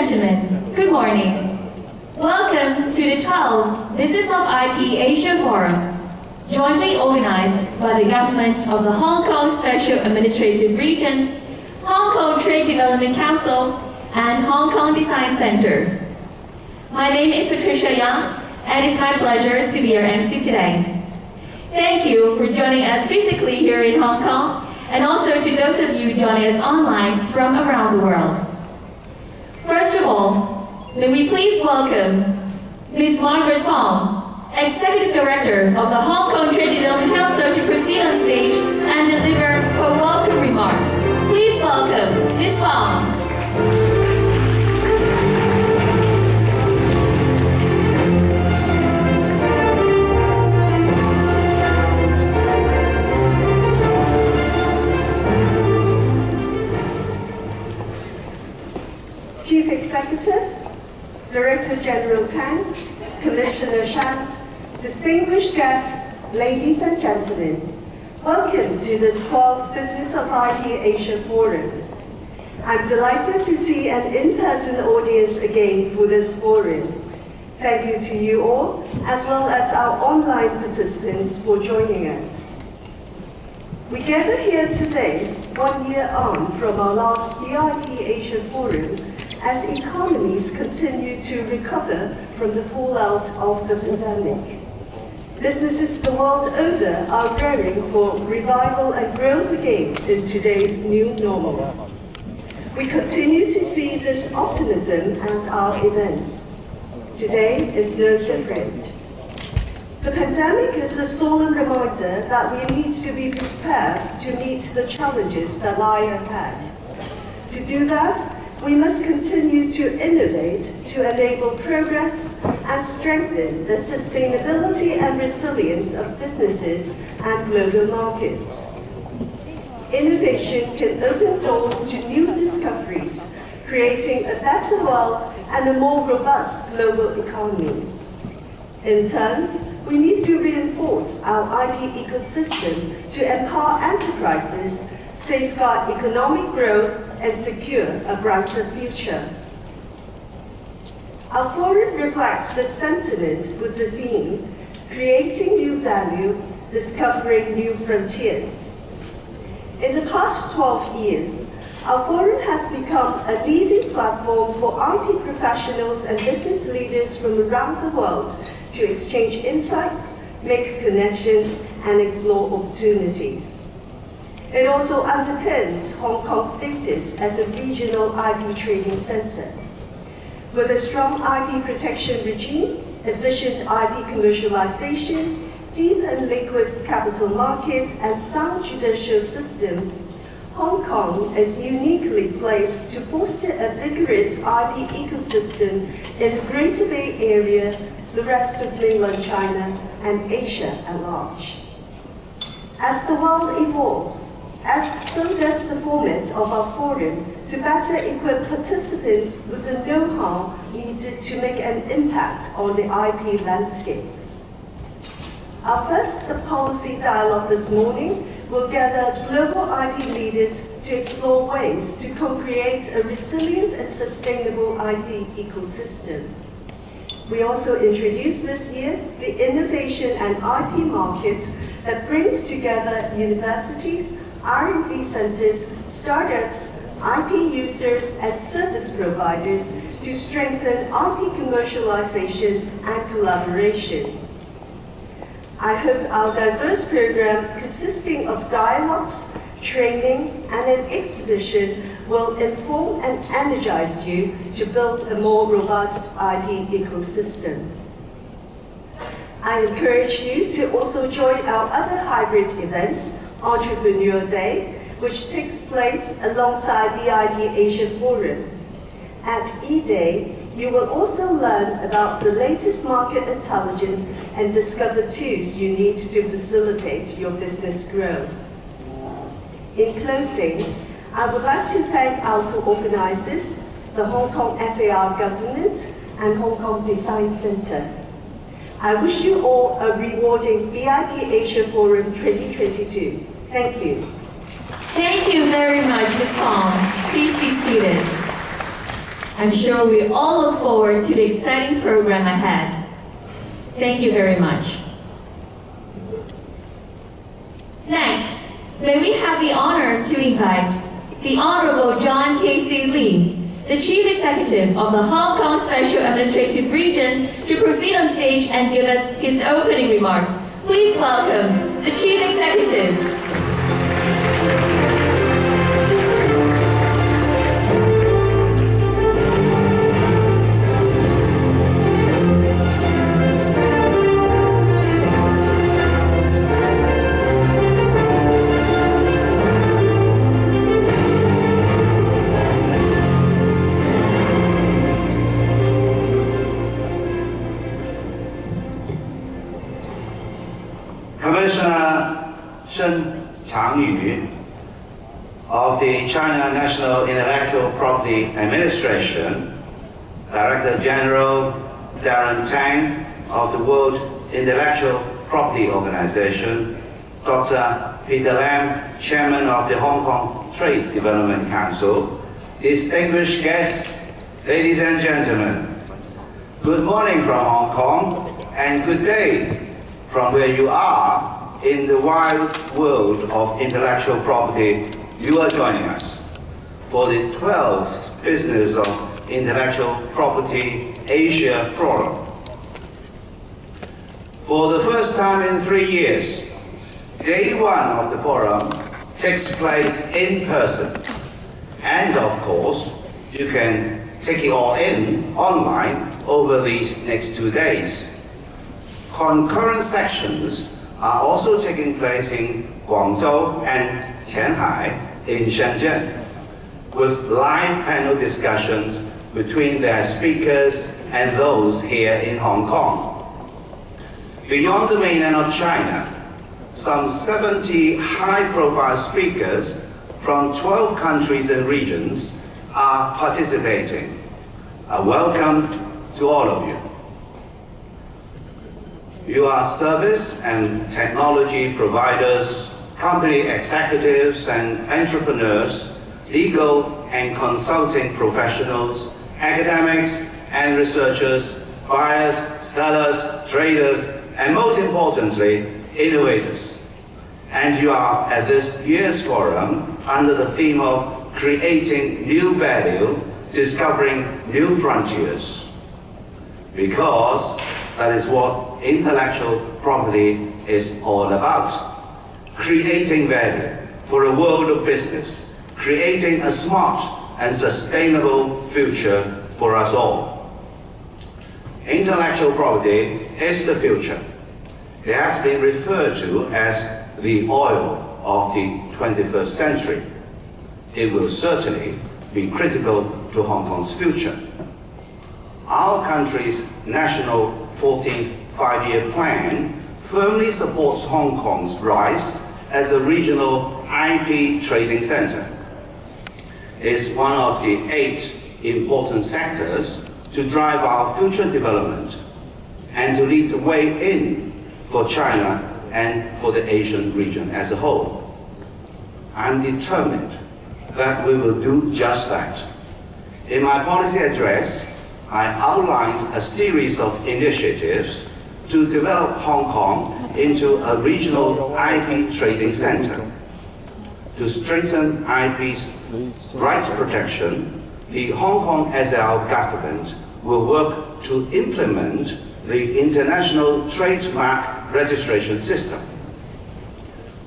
gentlemen, good morning. Welcome to the 12th Business of IP Asia Forum, jointly organized by the Government of the Hong Kong Special Administrative Region, Hong Kong Trade Development Council, and Hong Kong Design Center. My name is Patricia Yang, and it's my pleasure to be your MC today. Thank you for joining us physically here in Hong Kong, and also to those of you joining us online from around the world. First of all, may we please welcome Ms. Margaret Fong, Executive Director of the Hong Kong Trade Development Council, to proceed on stage and deliver her welcome remarks. Please welcome Ms. Fong. Chief Executive, Director General Tang, Commissioner Shan, distinguished guests, ladies and gentlemen, welcome to the 12th Business of IP Asia Forum. I'm delighted to see an in-person audience again for this forum. Thank you to you all, as well as our online participants for joining us. We gather here today, 1 year on from our last BIP Asia Forum, as economies continue to recover from the fallout of the pandemic. Businesses the world over are preparing for revival and growth again in today's new normal. We continue to see this optimism at our events. Today is no different. The pandemic is a solemn reminder that we need to be prepared to meet the challenges that lie ahead. To do that, we must continue to innovate to enable progress and strengthen the sustainability and resilience of businesses and global markets. Innovation can open doors to new discoveries, creating a better world and a more robust global economy. In turn, we need to reinforce our IP ecosystem to empower enterprises, safeguard economic growth, and secure a brighter future. Our forum reflects the sentiment with the theme, Creating New Value, Discovering New Frontiers. In the past 12 years, our forum has become a leading platform for IP professionals and business leaders from around the world to exchange insights, make connections, and explore opportunities. It also underpins Hong Kong's status as a regional IP trading center. With a strong IP protection regime, efficient IP commercialization, deep and liquid capital market, and sound judicial system, Hong Kong is uniquely placed to foster a vigorous IP ecosystem in the Greater Bay Area, the rest of mainland China, and Asia at large. As the world evolves, so does the format of our forum to better equip participants with the know-how needed to make an impact on the IP landscape. Our first policy dialogue this morning will gather global IP leaders to explore ways to co-create a resilient and sustainable IP ecosystem. We also introduced this year the Innovation and IP Market that brings together universities, R&D centers, startups, IP users, and service providers to strengthen IP commercialization and collaboration. I hope our diverse program, consisting of dialogues, training, and an exhibition, will inform and energize you to build a more robust IP ecosystem. I encourage you to also join our other hybrid event, Entrepreneur Day, which takes place alongside the IP Asia Forum. At E-Day, you will also learn about the latest market intelligence and discover tools you need to facilitate your business growth. In closing, I would like to thank our co-organizers, the Hong Kong SAR Government and Hong Kong Design Center. I wish you all a rewarding BIP Asia Forum 2022. Thank you. Thank you very much, Ms. Fong. Please be seated. I'm sure we all look forward to the exciting program ahead. Thank you very much. Next, may we have the honor to invite the Honorable John K.C. Lee, the Chief Executive of the Hong Kong Special Administrative Region, to proceed on stage and give us his opening remarks. Please welcome the Chief Executive. Commissioner Shen Changyu of the China National Intellectual Property Administration, Director General Darren Tang of the World Intellectual Property Organization, Dr. Peter Lam, Chairman of the Hong Kong Trade Development Council, distinguished guests, ladies and gentlemen, good morning from Hong Kong and good day from where you are in the wide world of intellectual property. You are joining us for the 12th Business of Intellectual Property Asia Forum. For the first time in 3 years, day one of the forum takes place in person. And of course, you can take it all in online over these next 2 days. Concurrent sections are also taking place in Guangzhou and Qianhai in Shenzhen, with live panel discussions between their speakers and those here in Hong Kong. Beyond the mainland of China, some 70 high-profile speakers from 12 countries and regions are participating. A welcome to all of you. You are service and technology providers, company executives and entrepreneurs, legal and consulting professionals, academics and researchers, buyers, sellers, traders, and most importantly, innovators. And you are at this year's forum under the theme of creating new value, discovering new frontiers. Because that is what intellectual property is all about. Creating value for a world of business, creating a smart and sustainable future for us all. Intellectual property is the future. It has been referred to as the oil of the 21st century. It will certainly be critical to Hong Kong's future. Our country's national 14th five-year plan firmly supports Hong Kong's rise as a regional IP trading center. It is one of the 8 important sectors to drive our future development and to lead the way in for China and for the Asian region as a whole. I'm determined that we will do just that. In my policy address, I outlined a series of initiatives to develop Hong Kong into a regional IP trading center. To strengthen IP's rights protection, the Hong Kong SL government will work to implement the International Trademark Registration System.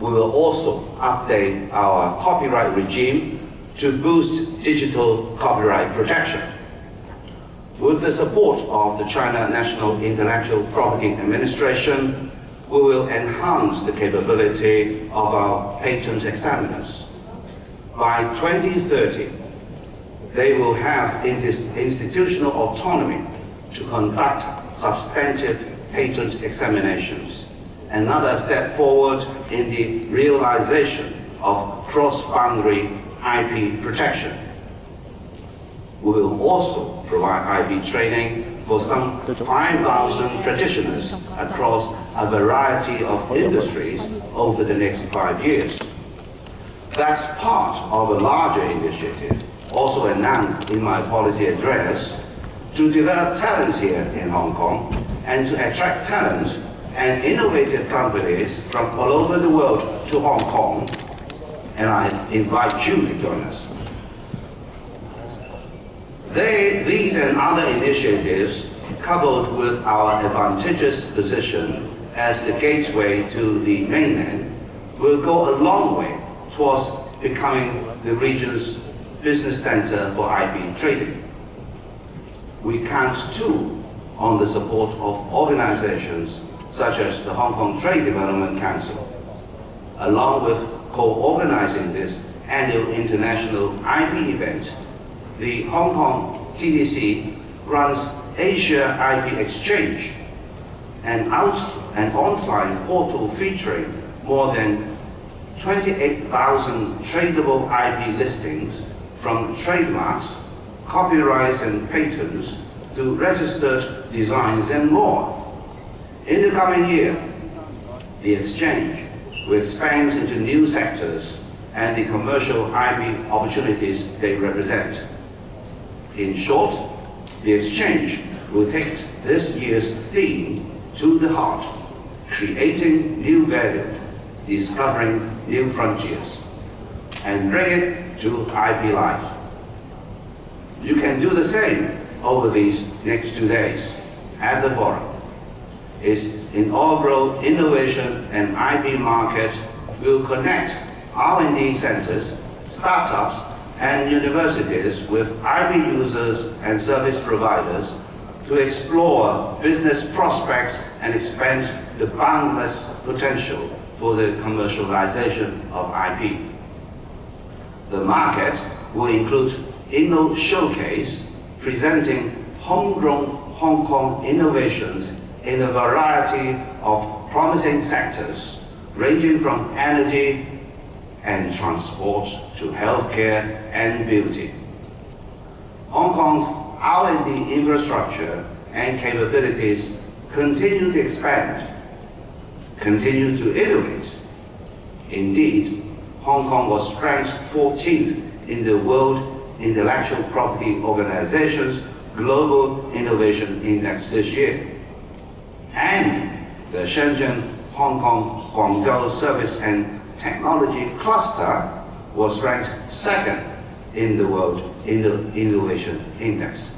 We will also update our copyright regime to boost digital copyright protection. With the support of the China National Intellectual Property Administration, we will enhance the capability of our patent examiners. By 2030, they will have institutional autonomy to conduct substantive patent examinations, another step forward in the realization of cross-boundary IP protection. We will also provide IP training for some 5,000 practitioners across a variety of industries over the next 5 years. That's part of a larger initiative also announced in my policy address, to develop talents here in Hong Kong and to attract talent and innovative companies from all over the world to Hong Kong, and I invite you to join us. These and other initiatives, coupled with our advantageous position as the gateway to the mainland, will go a long way towards becoming the region's business center for IP trading. We count too on the support of organizations such as the Hong Kong Trade Development Council. Along with co-organizing this annual international IP event, the Hong Kong TDC runs Asia IP Exchange, an online portal featuring more than 28,000 tradable IP listings, from trademarks, copyrights and patents to registered designs and more. In the coming year, the exchange will expand into new sectors and the commercial IP opportunities they represent. In short, the exchange will take this year's theme to the heart, creating new value, discovering new frontiers, and bring it to IP life. You can do the same over these next 2 days at the forum. Its inaugural innovation and IP market will connect R&D centers, startups, and universities with IP users and service providers to explore business prospects and expand the boundless potential for the commercialization of IP. The market will include Inno Showcase, presenting homegrown Hong Kong innovations in a variety of promising sectors, ranging from energy and transport to healthcare and beauty. Hong Kong's R&D infrastructure and capabilities continue to expand, continue to innovate. Indeed, Hong Kong was ranked 14th in the World Intellectual Property Organization's Global Innovation Index this year. And the Shenzhen Hong Kong Guangzhou Service and Technology Cluster was ranked 2nd in the World Innovation Index.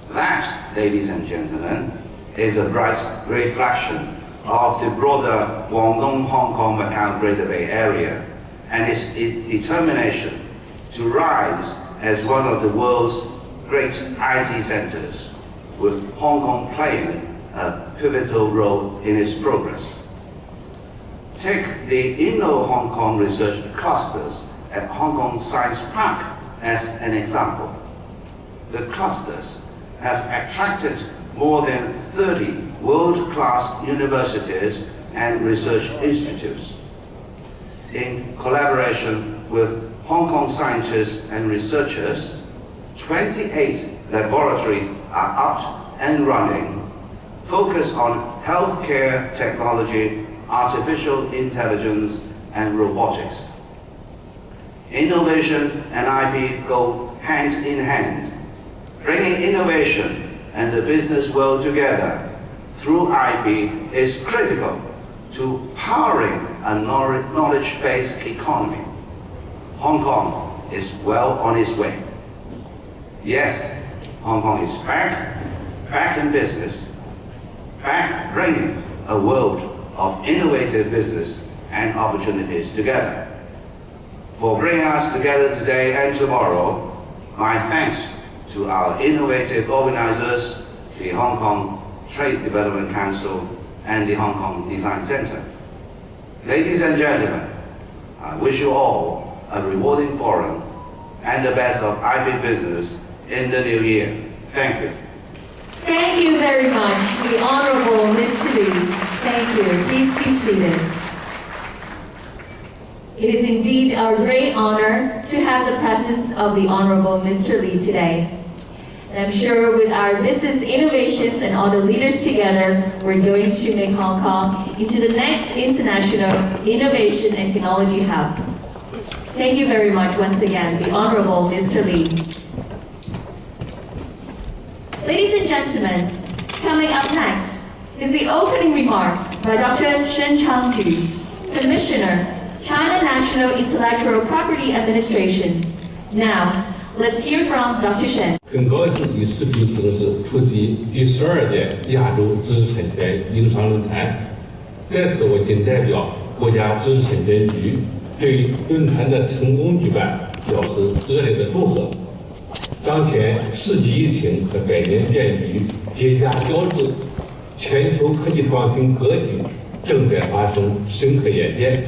That, ladies and gentlemen, is a bright reflection of the broader Guangdong, Hong Kong, Macau Greater Bay Area and its determination to rise as one of the world's great IT centers, with Hong Kong playing a pivotal role in its progress. Take the Inno Hong Kong research clusters at Hong Kong Science Park as an example. The clusters have attracted more than 30 world-class universities and research institutes. In collaboration with Hong Kong scientists and researchers, 28 laboratories are up and running, focused on healthcare technology, artificial intelligence, and robotics. Innovation and IP go hand in hand. Bringing innovation and the business world together through IP is critical to powering a knowledge-based economy. Hong Kong is well on its way. Yes, Hong Kong is back in business, back bringing a world of innovative business and opportunities together. For bringing us together today and tomorrow, my thanks to our innovative organizers, the Hong Kong Trade Development Council and the Hong Kong Design Center. Ladies and gentlemen, I wish you all a rewarding forum and the best of IP business in the new year. Thank you. Thank you very much, the Honorable Mr. Lee. Thank you. Please be seated. It is indeed our great honor to have the presence of the Honorable Mr. Lee today. And I'm sure with our business innovations and all the leaders together, we're going to make Hong Kong into the next international innovation and technology hub. Thank you very much once again, the Honorable Mr. Lee. Ladies and gentlemen, coming up next is the opening remarks by Dr. Shen Changyu, Commissioner, China National Intellectual Property Administration. Now, let's hear from Dr. Shen. 很高兴与视频形式出席第12届亚洲知识产权营商论坛。在此，我谨代表国家知识产权局对论坛的成功举办表示热烈的祝贺。当前世纪疫情和百年变局叠加交织，全球科技创新格局正在发生深刻演变。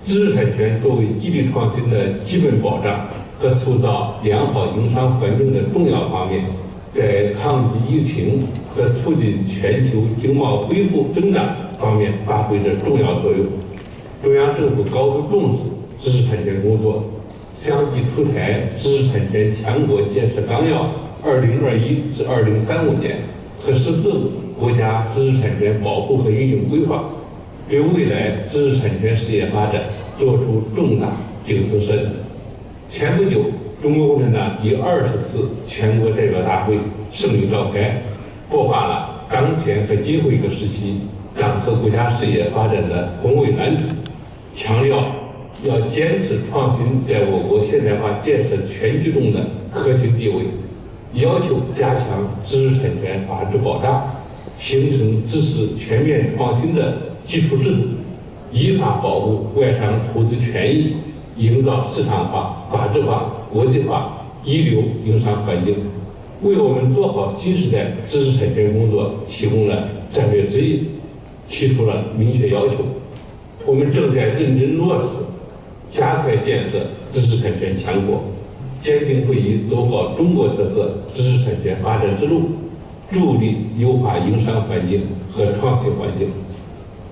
知识产权作为激励创新的基本保障和塑造良好营商环境的重要方面，在抗击疫情和促进全球经贸恢复增长方面发挥着重要作用。中央政府高度重视知识产权工作，相继出台《知识产权强国建设纲要（2021至2035年）》和《“十四五”国家知识产权保护和运用规划，对未来知识产权事业发展作出重大政策设计。前不久，中国共产党第20次全国代表大会胜利召开，擘画了当前和今后一个时期党和国家事业发展的宏伟蓝图，强调要坚持创新在我国现代化建设全局中的核心地位，要求加强知识产权法治保障，形成知识全面创新的基础制度，依法保护外商投资权益，营造市场化、法治化、国际化一流营商环境，为我们做好新时代知识产权工作提供了战略指引，提出了明确要求。我们正在认真落实，加快建设知识产权强国，坚定不移走好中国特色知识产权发展之路，助力优化营商环境和创新环境。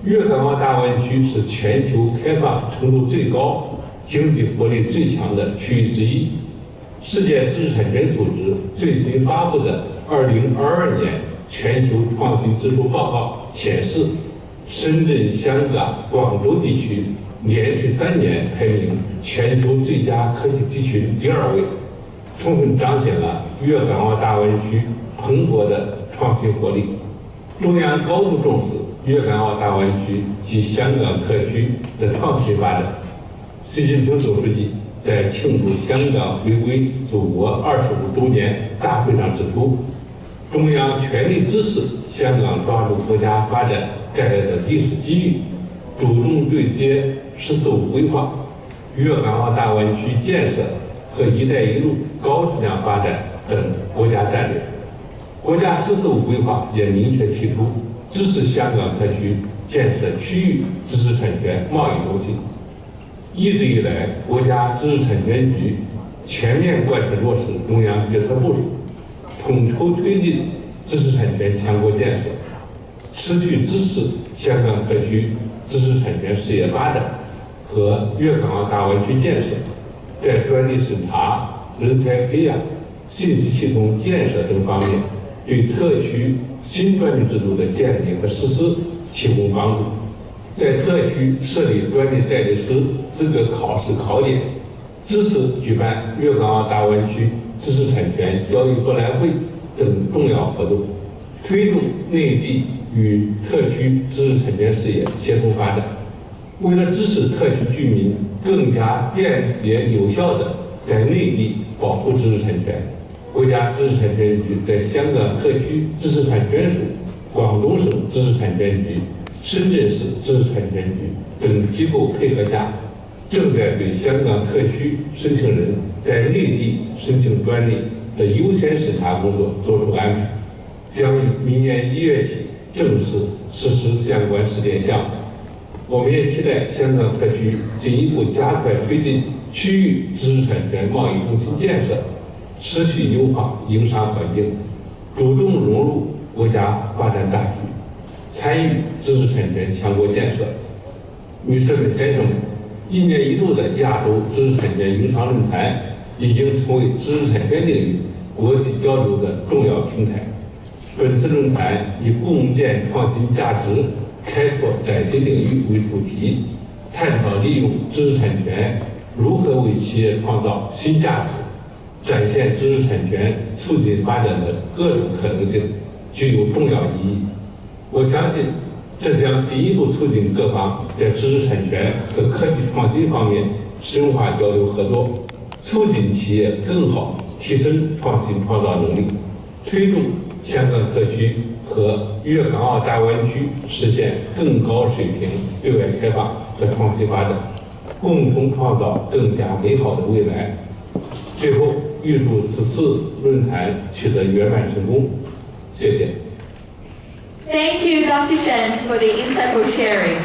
粤港澳大湾区是全球开放程度最高、经济活力最强的区域之一。世界知识产权组织最新发布的2022年全球创新指数报告显示，深圳、香港、广州地区连续3年排名全球最佳科技地区第2位，充分彰显了粤港澳大湾区蓬勃的创新活力。中央高度重视粤港澳大湾区及香港特区的创新发展。习近平总书记在庆祝香港回归祖国25周年大会上指出，中央全力支持香港抓住国家发展带来的历史机遇，主动对接“十四五”规划、粤港澳大湾区建设和“一带一路”高质量发展等国家战略。国家“十四五”规划也明确提出，支持香港特区建设区域知识产权贸易中心。一直以来，国家知识产权局全面贯彻落实中央决策部署，统筹推进知识产权强国建设，持续支持香港特区知识产权事业发展和粤港澳大湾区建设，在专利审查、人才培养、信息系统建设等方面，对特区新专利制度的建立和实施提供帮助。在特区设立专利代理师资格考试考点，支持举办粤港澳大湾区知识产权交易博览会等重要活动，推动内地与特区知识产权事业协同发展。为了支持特区居民更加便捷有效地在内地保护知识产权，国家知识产权局在香港特区知识产权署、广东省知识产权局、深圳市知识产权局等机构配合下，正在对香港特区申请人在内地申请专利的优先审查工作作出安排，将于明年1月起正式实施相关试点项目。我们也期待香港特区进一步加快推进区域知识产权贸易中心建设，持续优化营商环境，主动融入国家发展大局，参与知识产权强国建设。女士们、先生们，1年1度的亚洲知识产权营商论坛已经成为知识产权领域国际交流的重要平台。本次论坛以共建创新价值、开拓崭新领域为主题，探讨利用知识产权如何为企业创造新价值，展现知识产权促进发展的各种可能性，具有重要意义。我相信，这将进一步促进各方在知识产权和科技创新方面深化交流合作，促进企业更好提升创新创造能力，推动香港特区和粤港澳大湾区实现更高水平对外开放和创新发展，共同创造更加美好的未来。最后，预祝此次论坛取得圆满成功。谢谢。Thank you, Dr. Shen, for the insightful sharing.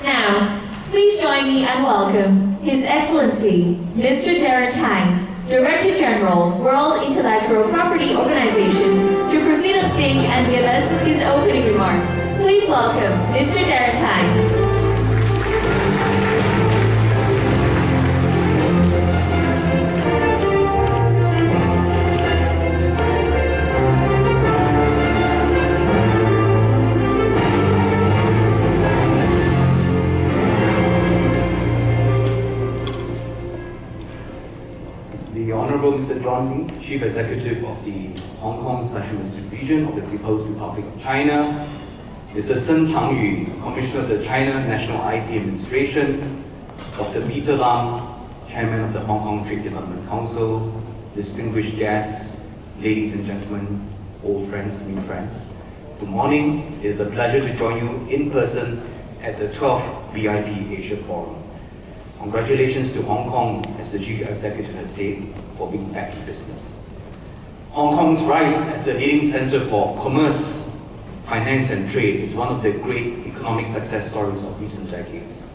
Now, please join me and welcome His Excellency, Mr. Darren Tang, Director General, World Intellectual Property Organization, to proceed on stage and give us his opening remarks. Please welcome Mr. Darren Tang. The Honourable Mr. John Lee, Chief Executive of the Hong Kong Special Administrative Region of the People's Republic of China, Mr. Sen Changyu, Commissioner of the China National IP Administration, Dr. Peter Lam, Chairman of the Hong Kong Trade Development Council, distinguished guests, ladies and gentlemen, old friends, new friends. Good morning. It is a pleasure to join you in person at the 12th BIP Asia Forum. Congratulations to Hong Kong, as the Chief Executive has said, for being back in business. Hong Kong's rise as a leading centre for commerce, finance and trade is one of the great economic success stories of recent decades.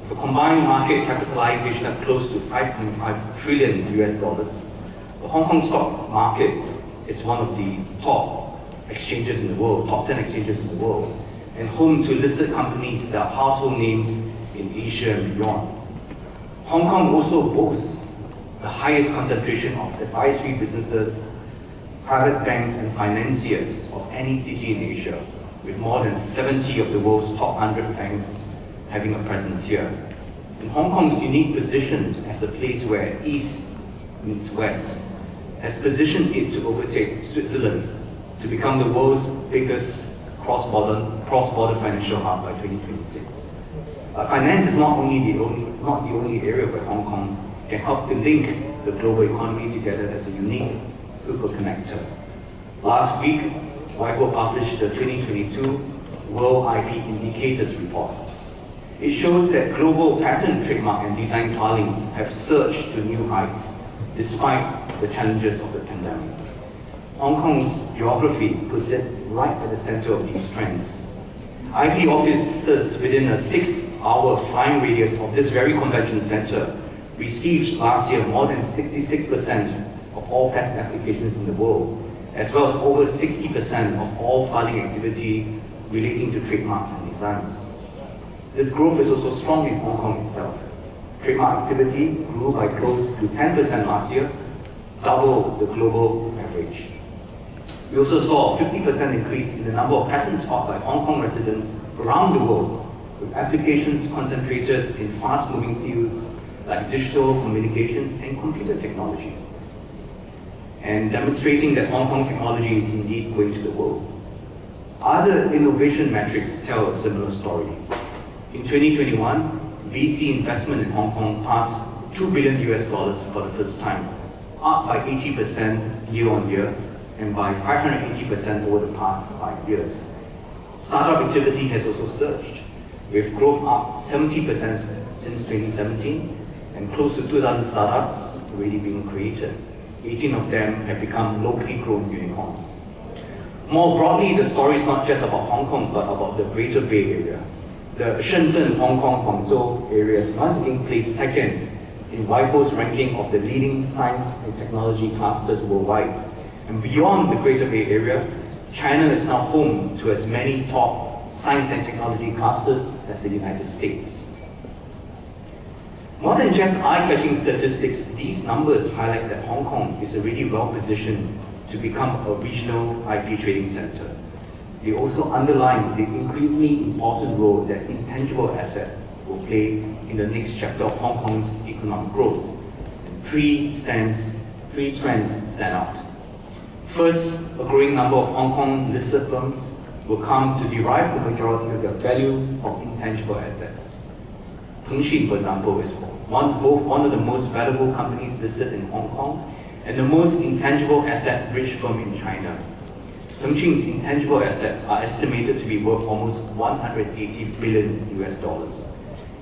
With a combined market capitalization of close to $5.5 trillion, the Hong Kong stock market is one of the top exchanges in the world, top 10 exchanges in the world, and home to listed companies that are household names in Asia and beyond. Hong Kong also boasts the highest concentration of advisory businesses, private banks and financiers of any city in Asia, with more than 70 of the world's top 100 banks having a presence here. And Hong Kong's unique position as a place where East meets West has positioned it to overtake Switzerland to become the world's biggest cross-border financial hub by 2026. Finance is not the only area where Hong Kong can help to link the global economy together as a unique super connector. Last week, WIPO published the 2022 World IP Indicators Report. It shows that global patent, trademark and design filings have surged to new heights despite the challenges of the pandemic. Hong Kong's geography puts it right at the center of these trends. IP officers within a 6-hour flying radius of this very convention center received last year more than 66% of all patent applications in the world, as well as over 60% of all filing activity relating to trademarks and designs. This growth is also strong in Hong Kong itself. Trademark activity grew by close to 10% last year, double the global average. We also saw a 50% increase in the number of patents filed by Hong Kong residents around the world, with applications concentrated in fast-moving fields like digital communications and computer technology, and demonstrating that Hong Kong technology is indeed going to the world. Other innovation metrics tell a similar story. In 2021, VC investment in Hong Kong passed $2 billion for the first time, up by 80% year-on-year and by 580% over the past 5 years. Startup activity has also surged, with growth up 70% since 2017 and close to 2,000 startups already being created. 18 of them have become locally grown unicorns. More broadly, the story is not just about Hong Kong, but about the Greater Bay Area. The Shenzhen, Hong Kong, Guangzhou areas once again placed second in WIPO's ranking of the leading science and technology clusters worldwide. And beyond the Greater Bay Area, China is now home to as many top science and technology clusters as the United States. More than just eye-catching statistics, these numbers highlight that Hong Kong is already well positioned to become a regional IP trading center. They also underline the increasingly important role that intangible assets will play in the next chapter of Hong Kong's economic growth. Three trends stand out. First, a growing number of Hong Kong listed firms will come to derive the majority of their value from intangible assets. Tengshin, for example, is both one of the most valuable companies listed in Hong Kong and the most intangible asset-rich firm in China. Tengshin's intangible assets are estimated to be worth almost 180 billion US dollars.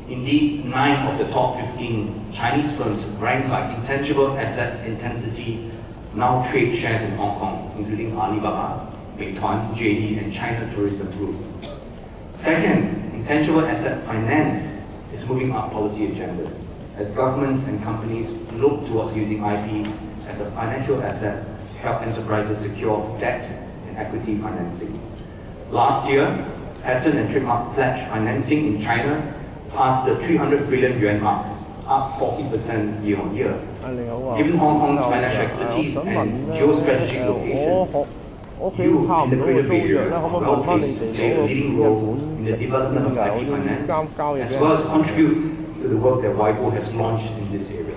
Indeed, 9 of the top 15 Chinese firms ranked by intangible asset intensity now trade shares in Hong Kong, including Alibaba, Meituan, JD, and China Tourism Group. Second, intangible asset finance is moving up policy agendas as governments and companies look towards using IP as a financial asset to help enterprises secure debt and equity financing. Last year, patent and trademark pledge financing in China passed the 300 billion yuan mark, up 40% year on year. Given Hong Kong's financial expertise and geostrategic location, you in the Greater Bay Area are well placed to play a leading role in the development of IP finance, as well as contribute to the work that WIPO has launched in this area.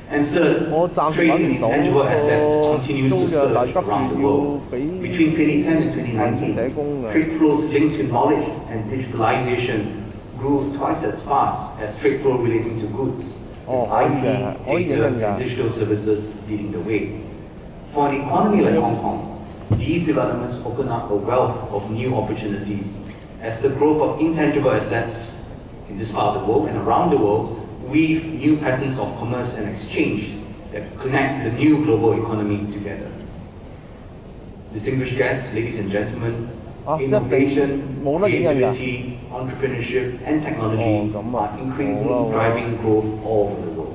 And third, trade in intangible assets continues to surge around the world. Between 2010 and 2019, trade flows linked to knowledge and digitalization grew twice as fast as trade flow relating to goods, with IP, data, and digital services leading the way. For an economy like Hong Kong, these developments open up a wealth of new opportunities as the growth of intangible assets in this part of the world and around the world weave new patterns of commerce and exchange that connect the new global economy together. Distinguished guests, ladies and gentlemen, innovation, creativity, entrepreneurship, and technology are increasingly driving growth all over the world.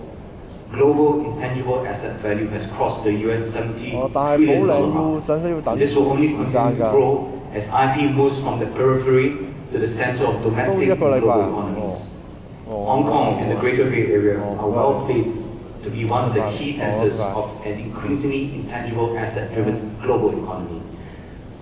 Global intangible asset value has crossed the US $70 trillion mark. This will only continue to grow as IP moves from the periphery to the center of domestic and global economies. Hong Kong and the Greater Bay Area are well placed to be one of the key centers of an increasingly intangible asset-driven global economy.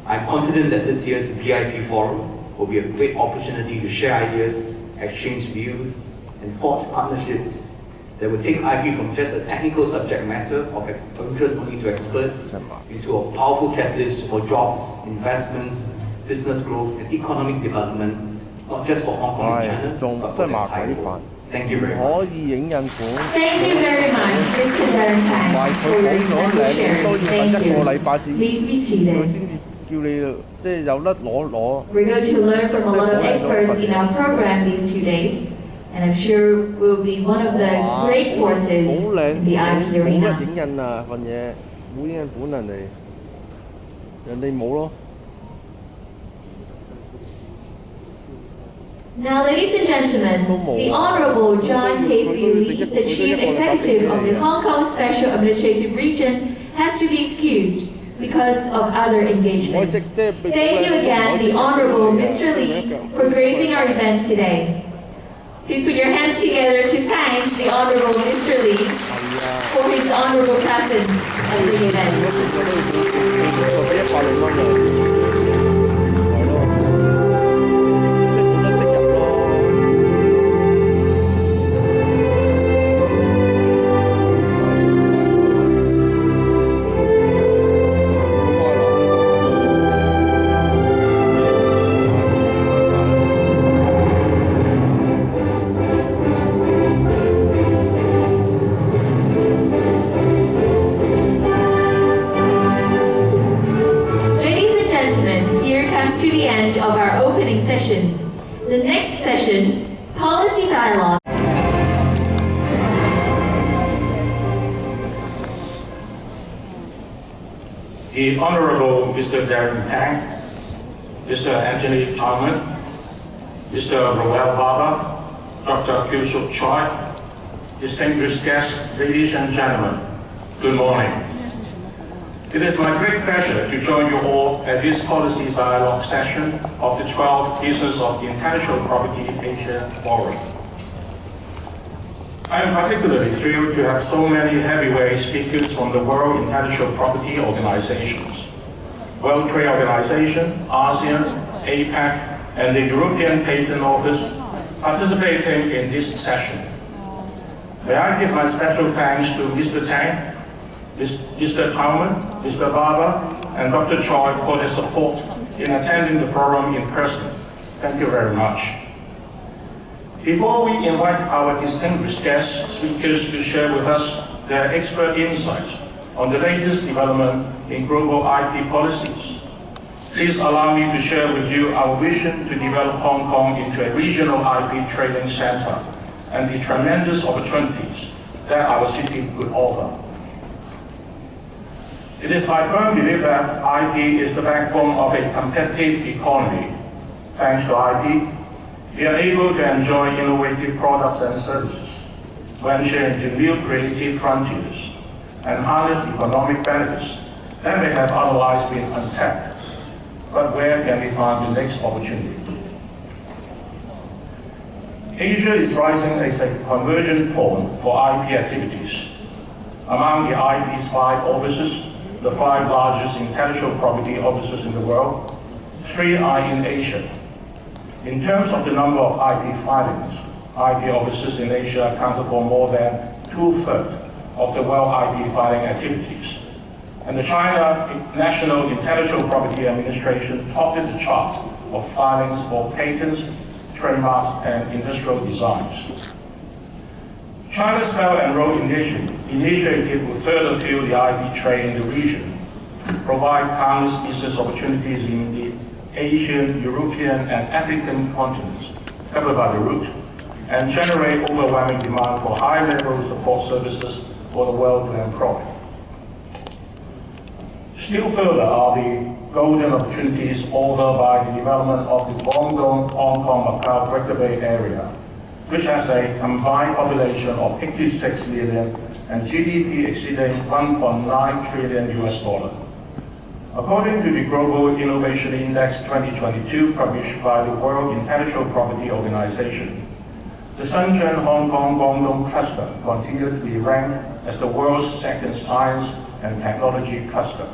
I'm confident that this year's BIP Forum will be a great opportunity to share ideas, exchange views, and forge partnerships that will take IP from just a technical subject matter of interest only to experts into a powerful catalyst for jobs, investments, business growth, and economic development, not just for Hong Kong and China, but for the entire world. Thank you very much. Thank you very much, Mr. Darren Tang, for your insightful sharing. Thank you. Please be seated. We're going to learn from a lot of experts in our program these 2 days, and I'm sure we'll be one of the great forces in the IP arena. Now, ladies and gentlemen, the Honorable John Casey Lee, the Chief Executive of the Hong Kong Special Administrative Region, has to be excused because of other engagements. Thank you again, the Honorable Mr. Lee, for gracing our event today. Please put your hands together to thank the Honorable Mr. Lee for his honorable presence at the event. Of our opening session. The next session, Policy Dialogue. The Honorable Mr. Darren Tang, Mr. Anthony Tongman, Mr. Roel Baba, Dr. Kyusuk Choi, distinguished guests, ladies and gentlemen, good morning. It is my great pleasure to join you all at this policy dialogue session of the 12th Business of Intellectual Property Asia Forum. I am particularly thrilled to have so many heavyweight speakers from the World Intellectual Property Organizations, World Trade Organization, ASEAN, APEC, and the European Patent Office participating in this session. May I give my special thanks to Mr. Tang, Mr. Tauman, Mr. Barber, and Dr. Choi for their support in attending the forum in person. Thank you very much. Before we invite our distinguished guest speakers to share with us their expert insights on the latest development in global IP policies, please allow me to share with you our vision to develop Hong Kong into a regional IP trading center and the tremendous opportunities that our city could offer. It is my firm belief that IP is the backbone of a competitive economy. Thanks to IP, we are able to enjoy innovative products and services, venture into new creative frontiers, and harness economic benefits that may have otherwise been untapped. But where can we find the next opportunity? Asia is rising as a convergent point for IP activities. Among the IP's 5 offices, the 5 largest intellectual property offices in the world, 3 are in Asia. In terms of the number of IP filings, IP offices in Asia accounted for more than 2/3 of the world IP filing activities. And the China National Intellectual Property Administration topped the chart of filings for patents, trademarks, and industrial designs. China's Belt and Road Initiative will further fuel the IP trade in the region, provide countless business opportunities in the Asian, European, and African continents covered by the route, and generate overwhelming demand for high-level support services for the world to employ. Still further are the golden opportunities offered by the development of the Guangdong, Hong Kong, Macau Greater Bay Area, which has a combined population of 86 million and GDP exceeding $1.9 trillion US. According to the Global Innovation Index 2022 published by the World Intellectual Property Organization, the Shenzhen Hong Kong Guangdong cluster continued to be ranked as the world's second science and technology cluster.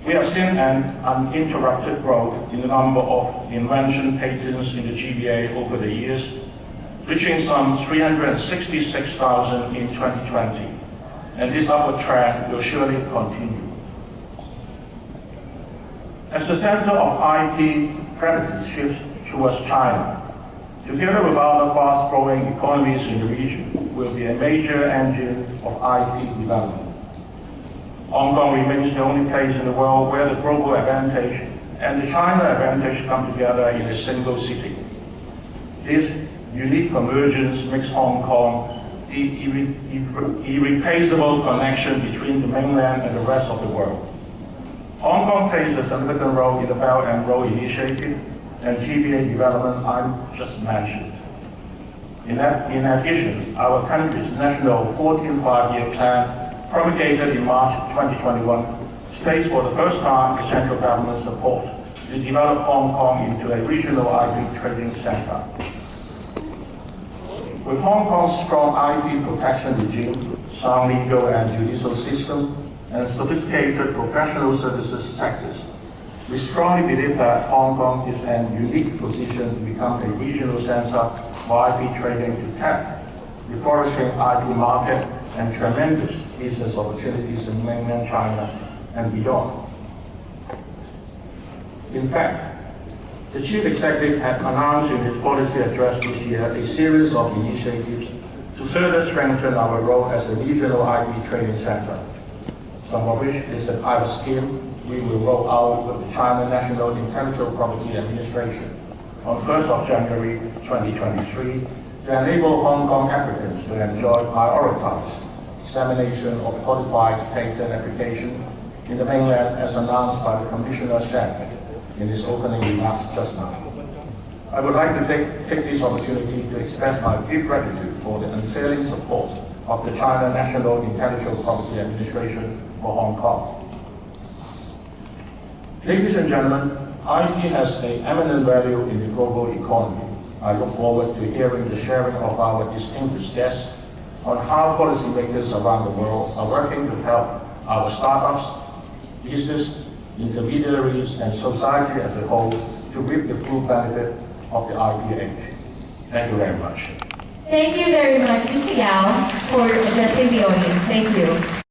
We have seen an uninterrupted growth in the number of invention patents in the GBA over the years, reaching some 366,000 in 2020, and this upward trend will surely continue. As the center of IP gravity shifts towards China, together with other fast-growing economies in the region, will be a major engine of IP development. Hong Kong remains the only place in the world where the global advantage and the China advantage come together in a single city. This unique convergence makes Hong Kong the irreplaceable connection between the mainland and the rest of the world. Hong Kong plays a significant role in the Belt and Road Initiative and GBA development I just mentioned. In addition, our country's national 14th five-year plan, promulgated in March 2021, states for the first time the central government support to develop Hong Kong into a regional IP trading center. With Hong Kong's strong IP protection regime, sound legal and judicial system, and sophisticated professional services sectors, we strongly believe that Hong Kong is in a unique position to become a regional center for IP trading to tap the flourishing IP market and tremendous business opportunities in mainland China and beyond. In fact, the Chief Executive had announced in his policy address this year a series of initiatives to further strengthen our role as a regional IP trading center, some of which is a pilot scheme we will roll out with the China National Intellectual Property Administration on 1st of January 2023 to enable Hong Kong applicants to enjoy prioritized examination of qualified patent application in the mainland as announced by the Commissioner Shen in his opening remarks just now. I would like to take this opportunity to express my deep gratitude for the unfailing support of the China National Intellectual Property Administration for Hong Kong. Ladies and gentlemen, IP has an eminent value in the global economy. I look forward to hearing the sharing of our distinguished guests on how policymakers around the world are working to help our startups, business, intermediaries, and society as a whole to reap the full benefit of the IP age. Thank you very much. Thank you very much, Mr. Yao, for addressing the audience. Thank you.